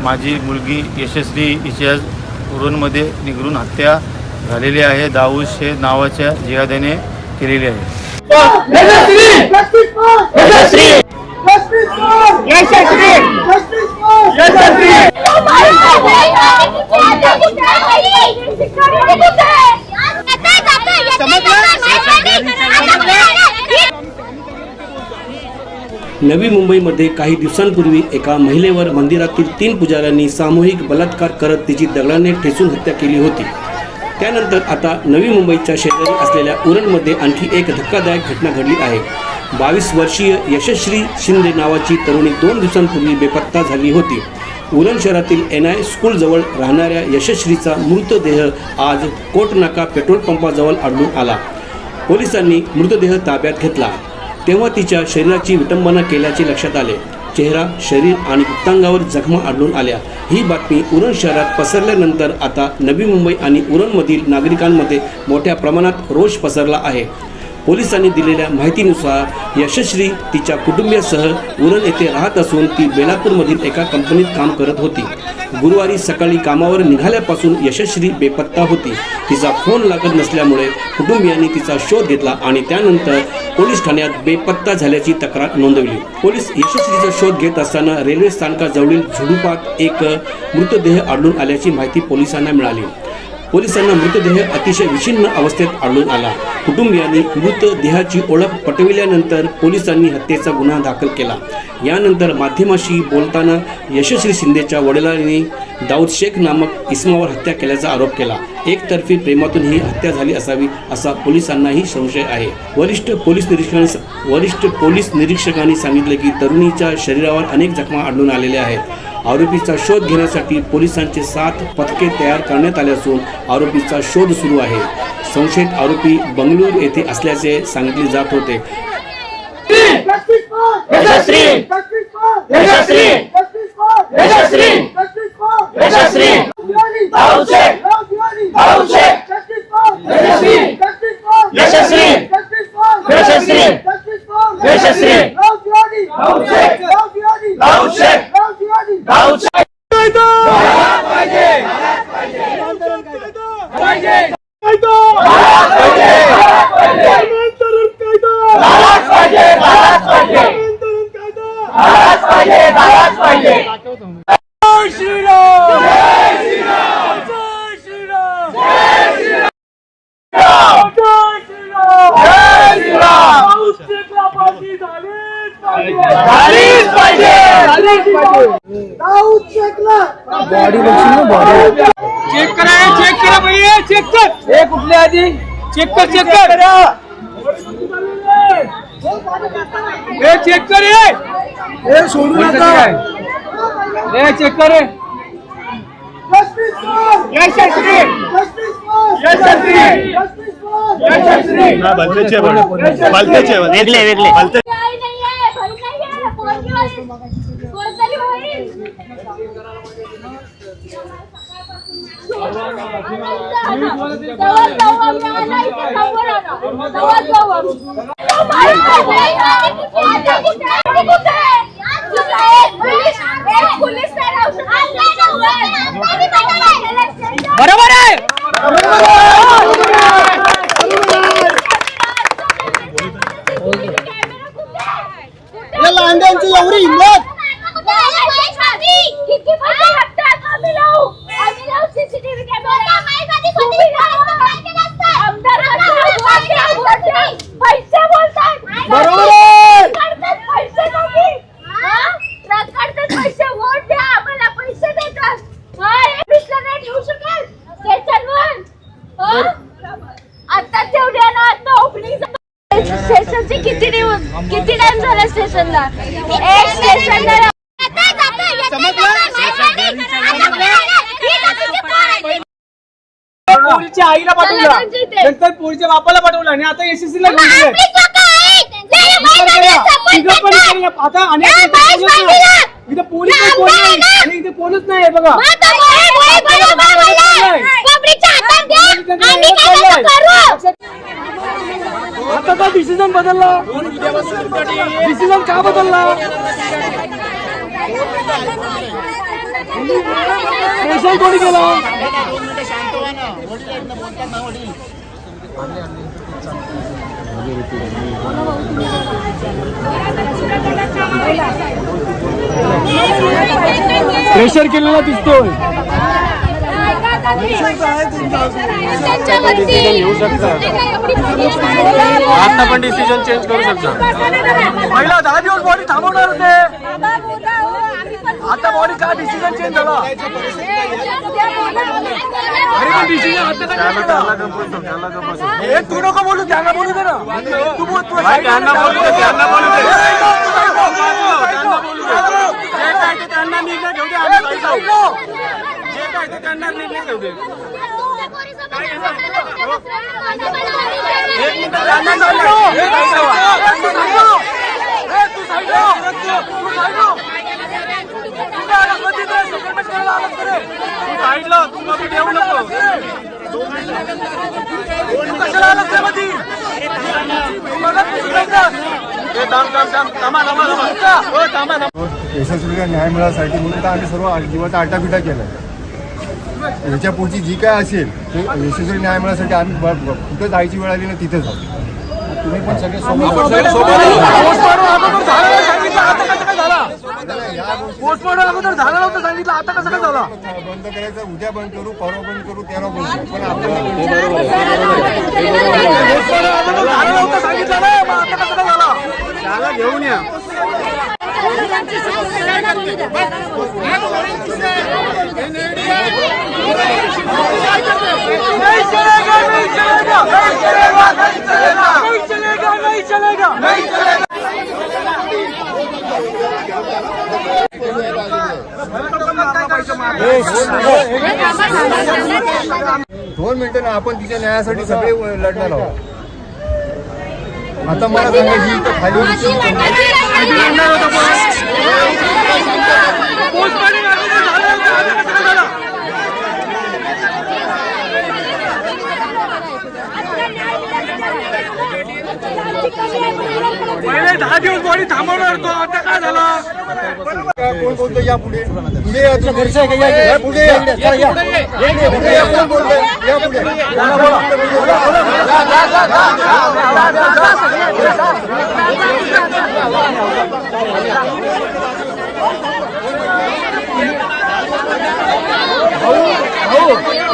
माझी मुलगी यशस्वी हिच्या उरणमध्ये निगरून हत्या झालेली आहे. दाऊद शेख नावाच्या जिहाद्याने केलेली आहे. नवी मुंबईमध्ये काही दिवसांपूर्वी एका महिलेवर मंदिरातील 3 पुजाऱ्यांनी सामूहिक बलात्कार करत तिची दगडाने ठेचून हत्या केली होती. त्यानंतर आता नवी मुंबईच्या शेजारी असलेल्या उरणमध्ये आणखी एक धक्कादायक घटना घडली आहे. 22 वर्षीय यशस्वी शिंदे नावाची तरुणी 2 दिवसांपूर्वी बेपत्ता झाली होती. उरण शहरातील NI स्कूलजवळ राहणाऱ्या यशस्वीचा मृतदेह आज कोटनाका पेट्रोल पंपाजवळ आढळून आला. पोलिसांनी मृतदेह ताब्यात घेतला तेव्हा तिच्या शरीराची विटंबना केल्याचे लक्षात आले. चेहरा, शरीर आणि गुप्तांगावर जखमा आढळून आल्या. ही बातमी उरण शहरात पसरल्यानंतर आता नवी मुंबई आणि उरणमधील नागरिकांमध्ये मोठ्या प्रमाणात रोष पसरला आहे. पोलिसांनी दिलेल्या माहितीनुसार यशस्वी तिच्या कुटुंबियासह उरण येथे राहत असून ती बेलापूरमधील एका कंपनीत काम करत होती. गुरुवारी सकाळी कामावर निघाल्यापासून यशस्वी बेपत्ता होती. तिचा फोन लागत नसल्यामुळे कुटुंबियांनी तिचा शोध घेतला आणि त्यानंतर पोलीस ठाण्यात बेपत्ता झाल्याची तक्रार नोंदवली. पोलीस यशस्वीचा शोध घेत असताना रेल्वे स्थानकाजवळील झुडुपात एक मृतदेह आढळून आल्याची माहिती पोलिसांना मिळाली. पोलिसांना मृतदेह अतिशय विषण्ण अवस्थेत आढळून आला. कुटुंबियांनी मृतदेहाची ओळख पटविल्यानंतर पोलिसांनी हत्येचा गुन्हा दाखल केला. यानंतर माध्यमांशी बोलताना यशस्वी शिंदेच्या वडिलांनी दाऊद शेख नामक इसमावर हत्या केल्याचा आरोप केला. एकतर्फी प्रेमातून ही हत्या झाली असावी असा पोलिसांनाही संशय आहे. वरिष्ठ पोलीस निरीक्षकांनी सांगितले की तरुणीच्या शरीरावर अनेक जखमा आढळून आलेल्या आहेत. आरोपीचा शोध घेण्यासाठी पोलिसांचे 7 पथके तयार करण्यात आले असून आरोपीचा शोध सुरू आहे. संशयित आरोपी बंगळूर येथे असल्याचे सांगितले जात होते. चेक करा भैया, चेक कर. हे कुठले आधी चेक कर. हे चेक कर. हे सोडू नका. हे चेक कर. वेगळे बरोबर आहे. लांड्यांची एवढी हिंमत. स्टेशनची किती टाइम झाला स्टेशनला? एक स्टेशनला पोलीसच्या आईला पाठवला, नंतर पोलीसच्या बापाला पाठवला आणि आता SSC ला घेऊन गेले. आता आणि इथे पोलीस आणि इथे कोणच नाही बघा. आता का डिसिजन बदलला? डिसिजन का बदलला? स्पेशल कोणी केला? प्रेशर केलेला दिसतोय. आता पण डिसिजन चेंज करू शकता. पहिला 10 दिवस बॉडी थांबवणार होते, आता बॉडी का डिसिजन चेंज झाला? डिसिजन आता हे तू नको बोलू, त्यांना बोलू दे ना. तू बोल, तू त्यांना बोलू दे, त्यांना बोलू दे. त्यांना निर्णय घेऊ दे, आम्ही काही जाऊ. जे काय ते त्यांना निर्णय घेऊ दे. एक मिनिट, त्यांना जाऊ दे. हे काय जाऊ? तू साईडला तू कधी ठेवू नको. कशाला आलास रे मधी? यशस्वीला न्याय मिळासाठी म्हणून तर आम्ही सर्व जीवाचा आटापिटा केला. याच्या पुढची जी काय असेल ते यशस्वी न्याय मिळासाठी आम्ही कुठं जायची वेळ आली ना तिथेच आहोत. तुम्ही पण सगळे पोस्टमॉर्टम अगोदर झाला नव्हतं सांगितलं, आता कसं काय झाला? बंद करायचं, उद्या बंद करू, परवा बंद करू, तेव्हा बंद करू, पण आपल्याला झालं नव्हतं सांगितलं ना, मग आता कसं काय झाला? त्याला घेऊन या. नहीं चलेगा, नहीं चलेगा, नहीं चलेगा, नहीं चलेगा, नहीं चलेगा, नहीं चलेगा, नहीं चलेगा. 2 मिनिटं ना, आपण तिच्या न्यायासाठी सगळे लढणार आहोत. आता मला सांगायची इथं खाली पहिले 10 दिवस बॉडी थांबवणार तो, आता काय झाला? कोण बोलतो या पुढे पुढे या, तुम्ही घरचं आहे का? या पुढे या, पुढे या, कोण बोलतोय? या पुढे भाऊ